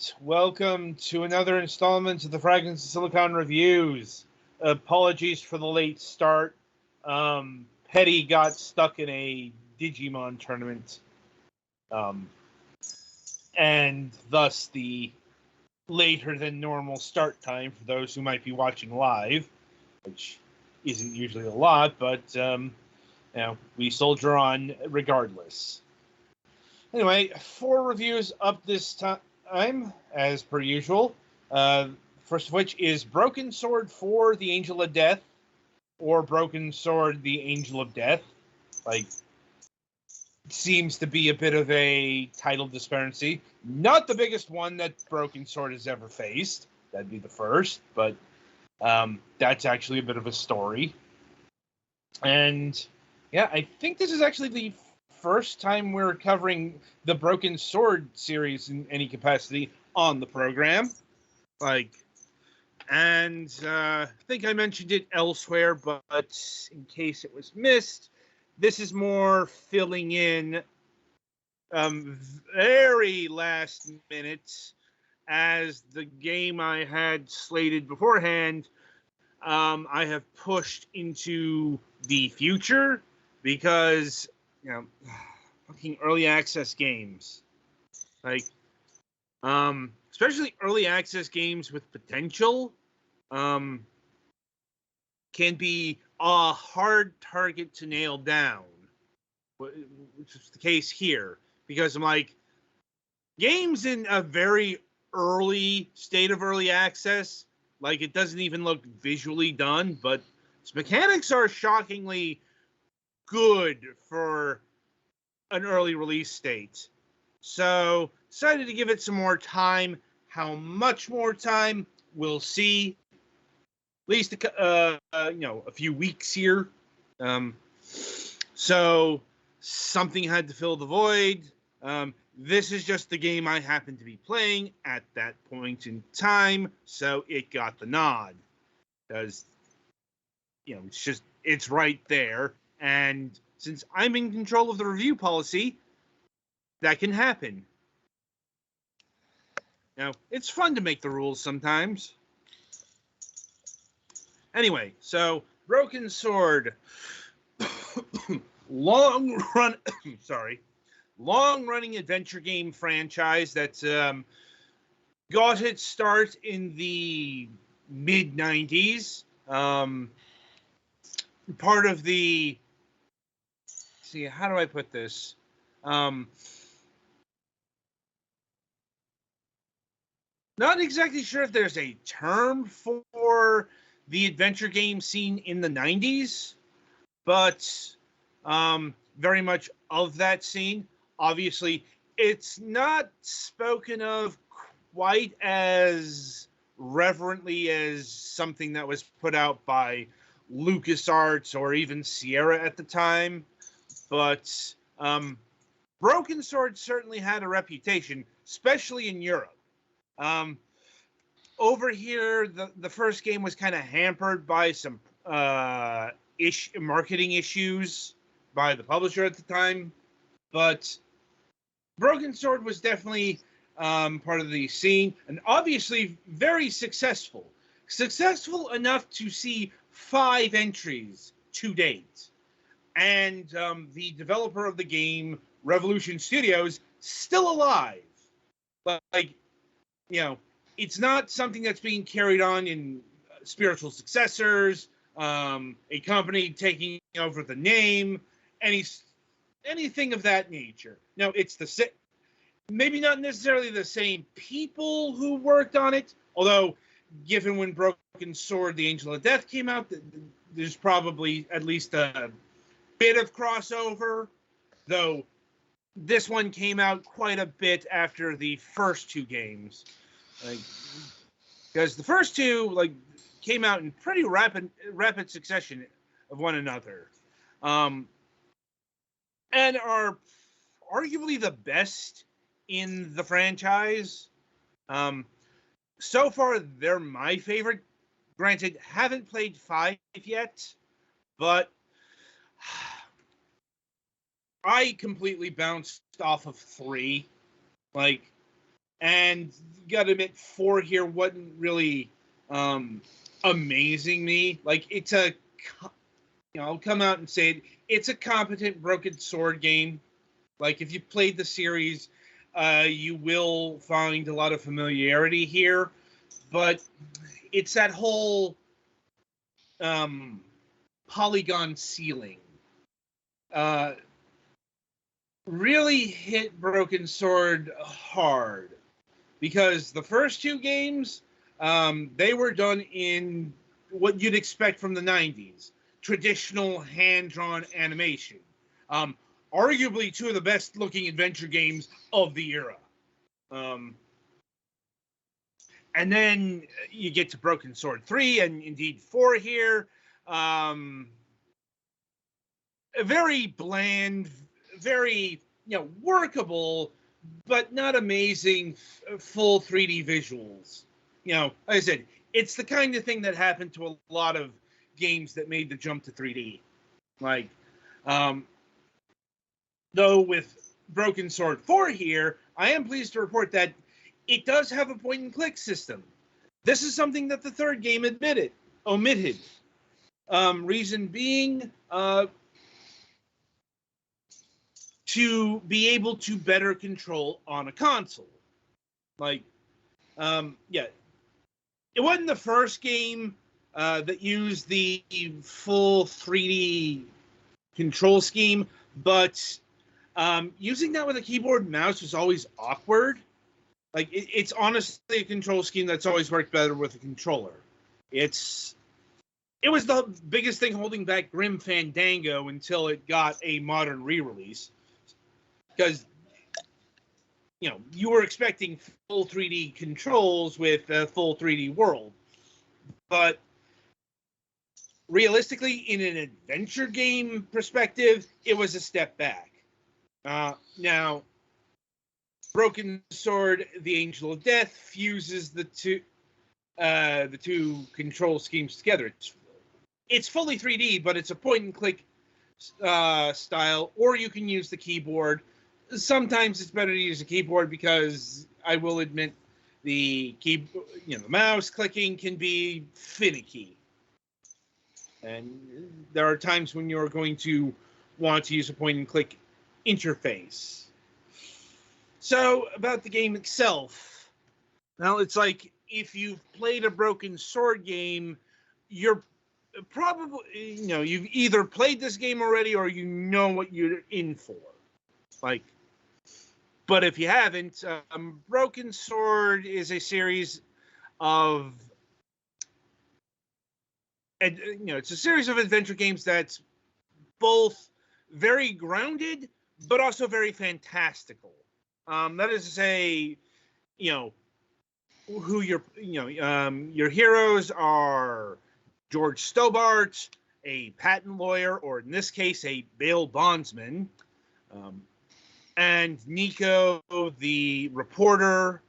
right, welcome to another installment of the Fragments of Silicon Reviews. Apologies for the late start. Petty got stuck in a Digimon tournament, and thus the later than normal start time for those who might be watching live, which isn't usually a lot, but we soldier on regardless. Anyway, 4 reviews up this time, as per usual. First of which is Broken Sword 4, The Angel of Death, or Broken Sword, The Angel of Death. Seems to be a bit of a title disparity. Not the biggest one that Broken Sword has ever faced. That'd be the first, but that's actually a bit of a story. And yeah, I think this is actually the first time we're covering the Broken Sword series in any capacity on the program. I think I mentioned it elsewhere, but in case it was missed, this is more filling in very last minute, as the game I had slated beforehand, I have pushed into the future because, fucking early access games, especially early access games with potential, can be a hard target to nail down, which is the case here, because I'm like, games in a very early state of early access, it doesn't even look visually done, but its mechanics are shockingly good for an early release state. So decided to give it some more time. How much more time, we'll see. At least a few weeks here. So something had to fill the void. This is just the game I happened to be playing at that point in time, so it got the nod. Because, it's right there. And since I'm in control of the review policy, that can happen. Now, it's fun to make the rules sometimes. Anyway, so Broken Sword, long-running adventure game franchise that's got its start in the mid-90s. Part of the... how do I put this? Not exactly sure if there's a term for the adventure game scene in the 90s, but very much of that scene. Obviously, it's not spoken of quite as reverently as something that was put out by LucasArts or even Sierra at the time, but Broken Sword certainly had a reputation, especially in Europe. Over here, the first game was kind of hampered by some marketing issues by the publisher at the time, but Broken Sword was definitely part of the scene, and obviously very successful. Successful enough to see 5 entries to date. And the developer of the game, Revolution Studios, still alive. It's not something that's being carried on in spiritual successors, a company taking over the name, anything of that nature. No, it's maybe not necessarily the same people who worked on it, although given when Broken Sword, The Angel of Death came out, there's probably at least a bit of crossover, though this one came out quite a bit after the first 2 games. Because the first 2 came out in pretty rapid succession of one another, and are arguably the best in the franchise. So far, they're my favorite. Granted, haven't played 5 yet, but I completely bounced off of 3. And gotta admit, 4 here wasn't really amazing me. Like, it's a, I'll come out and say it, it's a competent Broken Sword game. Like, if you played the series, you will find a lot of familiarity here, but it's that whole polygon ceiling. Really hit Broken Sword hard, because the first 2 games, they were done in what you'd expect from the 90s, traditional hand-drawn animation. Arguably 2 of the best-looking adventure games of the era. And then you get to Broken Sword 3, and indeed 4 here. Very bland, very, workable, but not amazing full 3D visuals. Like I said, it's the kind of thing that happened to a lot of games that made the jump to 3D. Like, though with Broken Sword 4 here, I am pleased to report that it does have a point-and-click system. This is something that the 3rd game omitted. Reason being, to be able to better control on a console. Like, it wasn't the first game that used the full 3D control scheme, but using that with a keyboard and mouse was always awkward. Like, it's honestly a control scheme that's always worked better with a controller. It was the biggest thing holding back Grim Fandango until it got a modern re-release. Because, you were expecting full 3D controls with a full 3D world. But realistically, in an adventure game perspective, it was a step back. Now, Broken Sword, the Angel of Death, fuses the two control schemes together. It's fully 3D, but it's a point-and-click style, or you can use the keyboard. Sometimes it's better to use a keyboard because I will admit the mouse clicking can be finicky. And there are times when you're going to want to use a point-and-click interface. So, about the game itself. Well, it's like, if you've played a Broken Sword game, you're probably, you've either played this game already or you know what you're in for. Like, but if you haven't, Broken Sword is a series of, it's a series of adventure games that's both very grounded, but also very fantastical. That is to say, who your heroes are: George Stobart, a patent lawyer, or in this case, a bail bondsman, and Nico, the reporter.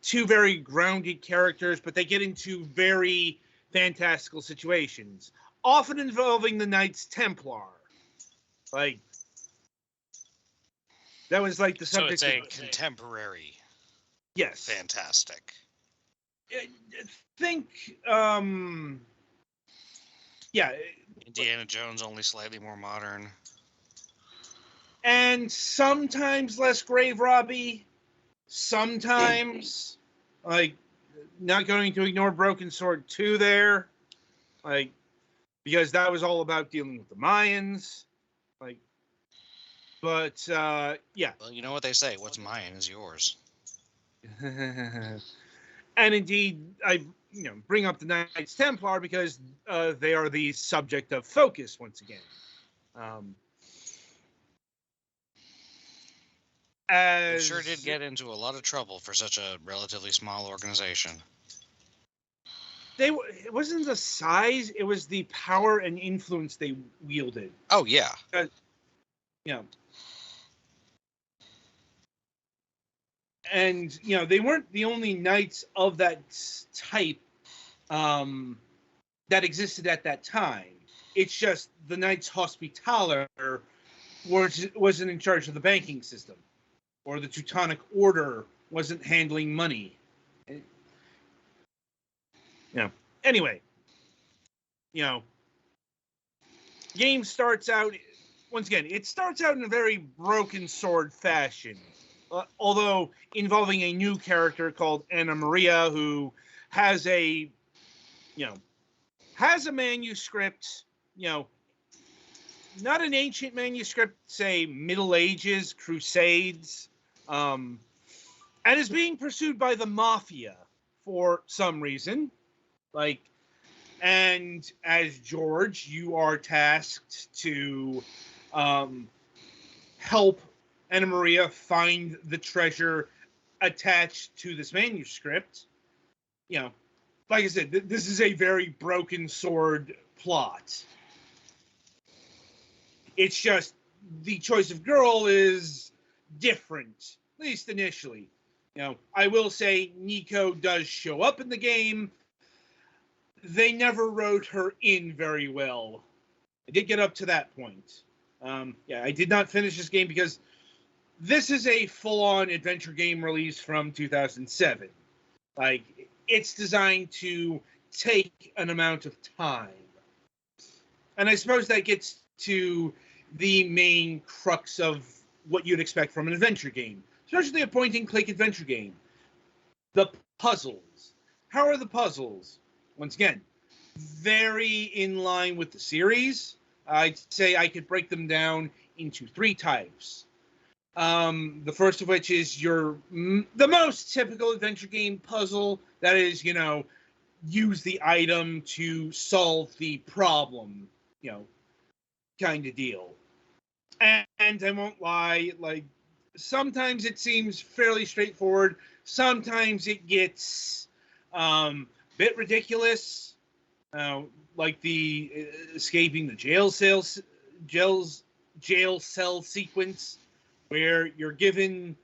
2 very grounded characters, but they get into very fantastical situations, often involving the Knights Templar. Like, that was like the subject. So it's a contemporary. Yes. Fantastic. Think, Indiana Jones, only slightly more modern. And sometimes less grave robby. Sometimes, like, not going to ignore Broken Sword 2 there. Like, because that was all about dealing with the Mayans. Like, but, yeah. Well, you know what they say, what's mine is yours. And indeed, I bring up the Knights Templar because they are the subject of focus once again. You sure did get into a lot of trouble for such a relatively small organization. It wasn't the size; it was the power and influence they wielded. Oh yeah. And they weren't the only knights of that type that existed at that time. It's just the Knights Hospitaller wasn't in charge of the banking system. or the Teutonic Order wasn't handling money. Anyway, game starts out, once again, it starts out in a very broken sword fashion, although involving a new character called Anna Maria, who has a manuscript, not an ancient manuscript, say Middle Ages, Crusades, and is being pursued by the Mafia for some reason. And as George, you are tasked to help Anna Maria find the treasure attached to this manuscript. Like I said, this is a very broken sword plot. It's just the choice of girl is different, at least initially. I will say Nico does show up in the game. They never wrote her in very well. I did get up to that point. I did not finish this game because this is a full-on adventure game release from 2007. It's designed to take an amount of time. And I suppose that gets to the main crux of what you'd expect from an adventure game, especially a point-and-click adventure game. The puzzles. How are the puzzles? Once again, very in line with the series. I'd say I could break them down into 3 types. The first of which is the most typical adventure game puzzle. That is, use the item to solve the problem, kind of deal. And I won't lie, sometimes it seems fairly straightforward. Sometimes it gets a bit ridiculous, like the escaping the jail cell sequence, where you're given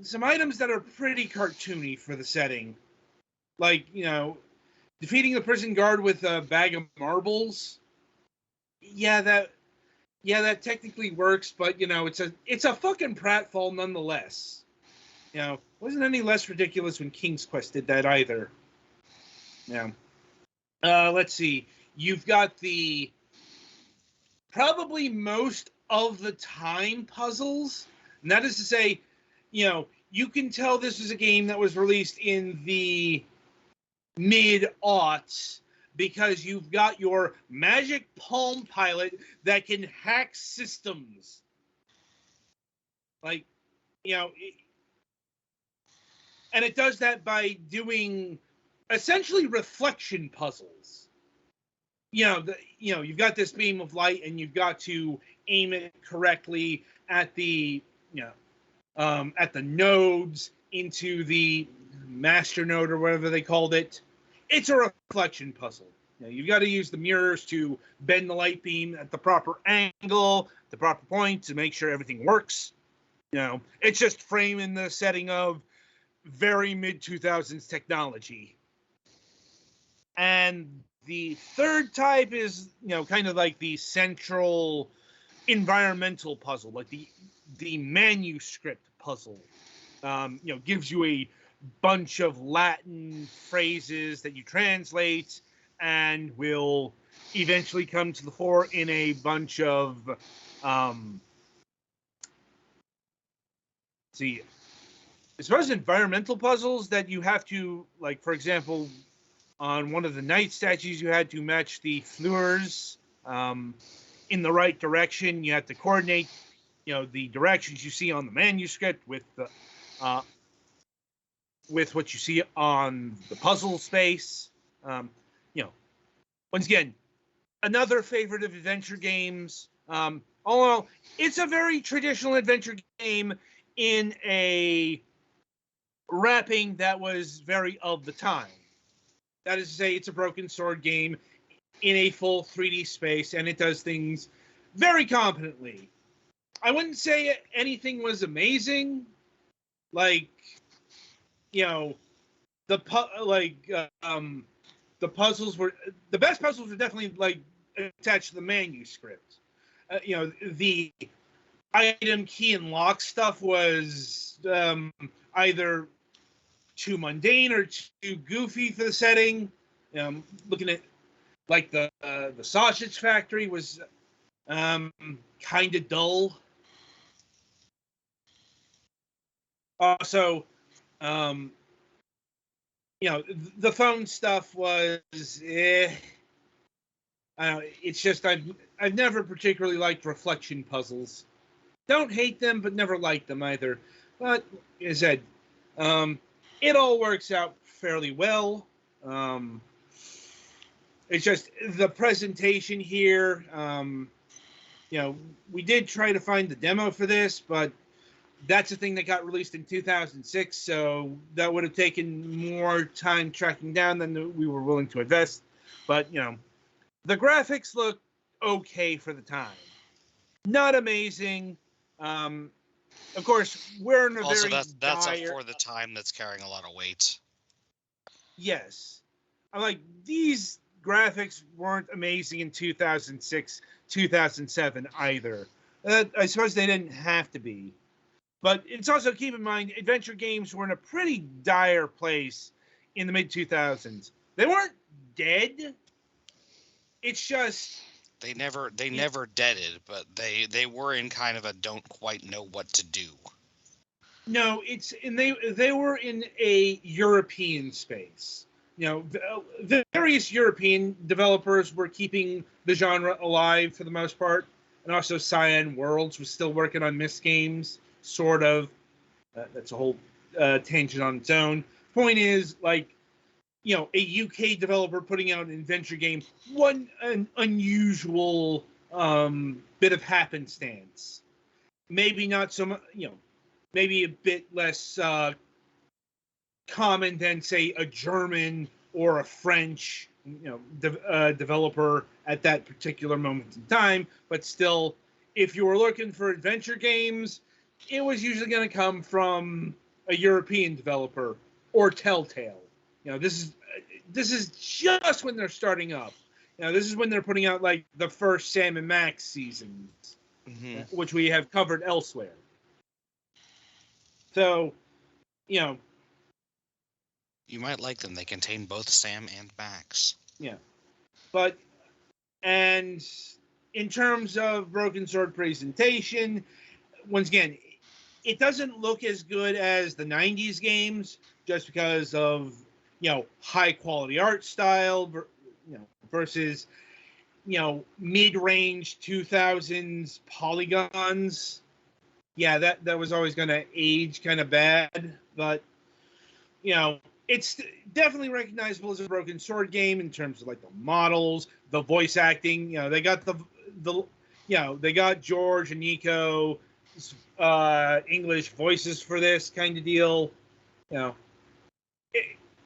some items that are pretty cartoony for the setting. Defeating the prison guard with a bag of marbles. Yeah, that technically works, but it's a fucking pratfall nonetheless. Wasn't any less ridiculous when King's Quest did that either. Let's see. You've got the probably most of the time puzzles, and that is to say, you can tell this is a game that was released in the mid-aughts because you've got your magic Palm Pilot that can hack systems. And it does that by doing essentially reflection puzzles. You've got this beam of light, and you've got to aim it correctly at the nodes into the master node or whatever they called it. It's a reflection puzzle. You've got to use the mirrors to bend the light beam at the proper angle, the proper point to make sure everything works. It's just framed in the setting of very mid-2000s technology. And the third type is, kind of like the central environmental puzzle, like the manuscript puzzle. Gives you a bunch of Latin phrases that you translate and will eventually come to the fore in a bunch of as far as environmental puzzles that you have to, for example, on one of the knight statues, you had to match the fleurs in the right direction. You have to coordinate, the directions you see on the manuscript with what you see on the puzzle space. Once again, another favorite of adventure games. All in all, it's a very traditional adventure game in a wrapping that was very of the time. That is to say, it's a broken sword game in a full 3D space, and it does things very competently. I wouldn't say anything was amazing. The puzzles were, the best puzzles were definitely attached to the manuscript. The item key and lock stuff was either too mundane or too goofy for the setting. Looking at like the sausage factory was kind of dull. Also, the phone stuff was it's just I've never particularly liked reflection puzzles. Don't hate them, but never liked them either. But as I said, it all works out fairly well. It's just the presentation here. We did try to find the demo for this, but that's a thing that got released in 2006, so that would have taken more time tracking down than we were willing to invest. But, the graphics look okay for the time. Not amazing. Of course, we're in a also, very that's up for the time that's carrying a lot of weight. Yes. I'm like, these graphics weren't amazing in 2006, 2007 either. I suppose they didn't have to be. But it's also, keep in mind, adventure games were in a pretty dire place in the mid-2000s. They weren't dead. It's just... They never deaded, but they were in kind of a don't quite know what to do. No, they were in a European space. Various European developers were keeping the genre alive for the most part, and also Cyan Worlds was still working on Myst games, sort of. That's a whole tangent on its own. Point is, a UK developer putting out an adventure game, an unusual bit of happenstance. Maybe not so much, maybe a bit less common than, say, a German or a French, developer at that particular moment in time. But still, if you were looking for adventure games, it was usually going to come from a European developer or Telltale. This is just when they're starting up. This is when they're putting out like the first Sam and Max seasons, which we have covered elsewhere. So, you might like them. They contain both Sam and Max. Yeah. And in terms of Broken Sword presentation, once again, it doesn't look as good as the 90s games just because of, high quality art style, versus, mid-range 2000s polygons. Yeah, that was always going to age kind of bad, but, it's definitely recognizable as a Broken Sword game in terms of like the models, the voice acting. They got they got George and Nico English voices for this kind of deal.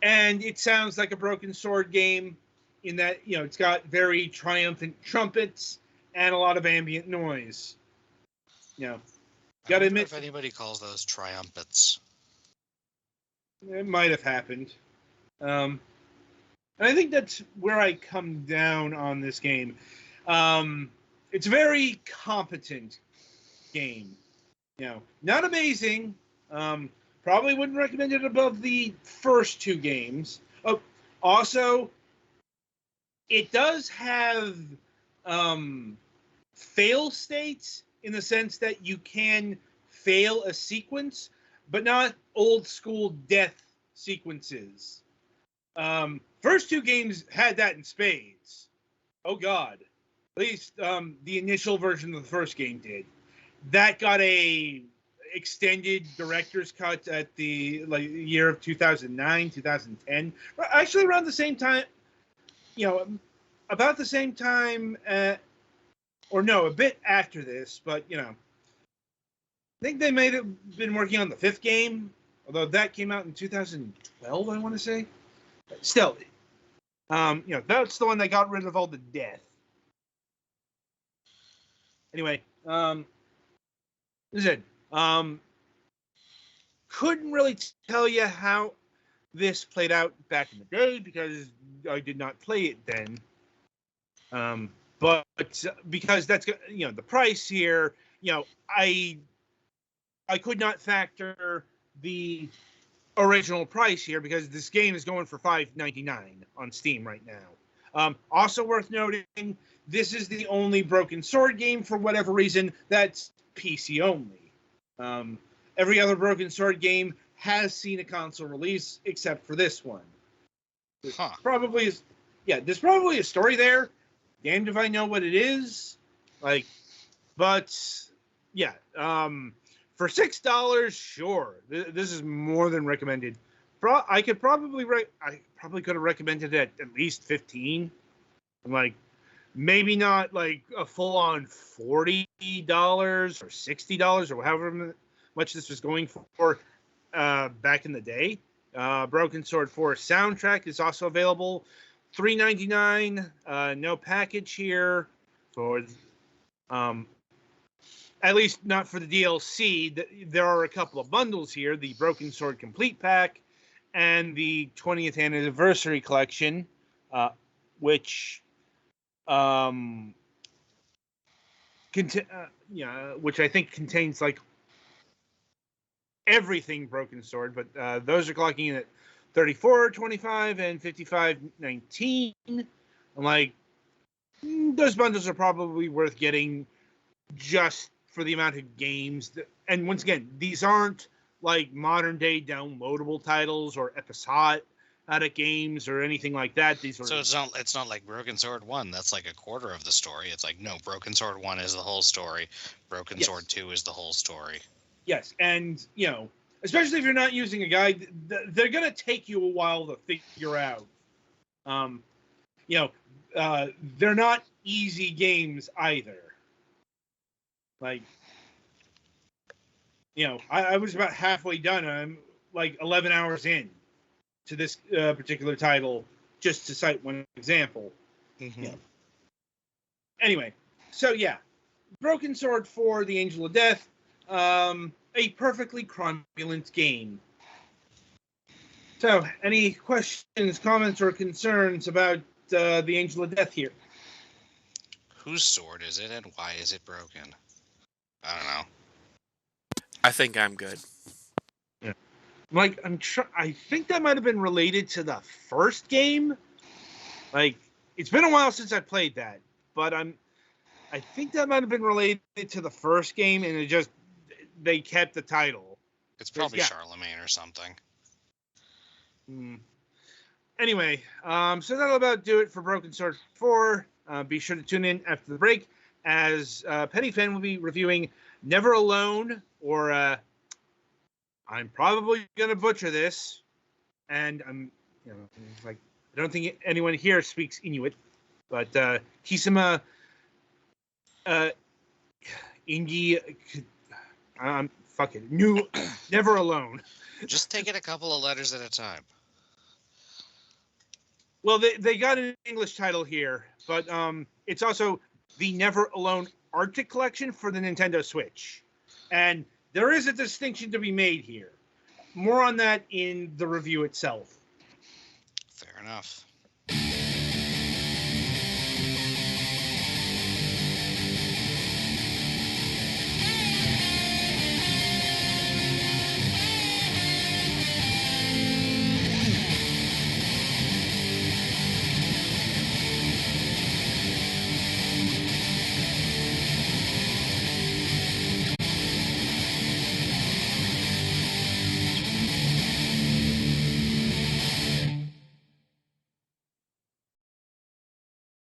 And it sounds like a Broken Sword game in that it's got very triumphant trumpets and a lot of ambient noise. Gotta admit, if anybody calls those triumphants. It might have happened. And I think that's where I come down on this game. It's a very competent game. Not amazing. Probably wouldn't recommend it above the first two games. Oh, also, it does have fail states in the sense that you can fail a sequence, but not old school death sequences. First two games had that in spades. Oh God. At least the initial version of the first game did. That got a extended director's cut at the year of 2009, 2010. Actually around the same time, about the same time, or no, a bit after this, but I think they may have been working on the fifth game, although that came out in 2012, I want to say. But still, that's the one that got rid of all the death. Anyway, this is it. Couldn't really tell you how this played out back in the day because I did not play it then. But because that's the price here, I could not factor the original price here because this game is going for $5.99 on Steam right now. Also worth noting, this is the only Broken Sword game for whatever reason that's PC only. Every other Broken Sword game has seen a console release except for this one. There's probably a story there. Damned if I know what it is. But yeah, for $6, sure, this is more than recommended. I probably could have recommended it at least $15. I'm maybe not a full-on $40 or $60 or however much this was going for back in the day. Broken Sword 4 soundtrack is also available. $3.99. No package here for at least not for the DLC. There are a couple of bundles here: the Broken Sword Complete Pack and the 20th Anniversary Collection, which which I think contains everything Broken Sword, but those are clocking in at $34.25 and $55.19. I'm those bundles are probably worth getting just for the amount of games and once again, these aren't modern day downloadable titles or episodic games or anything like that. So it's not like Broken Sword 1, that's a quarter of the story. It's no, Broken Sword 1 is the whole story. Broken Sword 2 is the whole story. Yes, and especially if you're not using a guide, they're gonna take you a while to figure out. They're not easy games either. I was about halfway done. I'm 11 hours in to this particular title, just to cite one example. Mm-hmm. Anyway, so yeah, Broken Sword 4, The Angel of Death, a perfectly cromulent game. So, any questions, comments, or concerns about The Angel of Death here? Whose sword is it, and why is it broken? I don't know. I think I'm good. Yeah. I think that might have been related to the first game. It's been a while since I played that, but I think that might have been related to the first game, and they kept the title. It's probably Charlemagne or something. Anyway, so that'll about do it for Broken Sword 4. Be sure to tune in after the break, as Penny Fan will be reviewing Never Alone, or I'm probably gonna butcher this, and I don't think anyone here speaks Inuit, but Kisama Ingi, fuck it, new Never Alone. Just take it a couple of letters at a time. Well, they got an English title here, but it's also the Never Alone Arctic Collection for the Nintendo Switch. And there is a distinction to be made here. More on that in the review itself. Fair enough.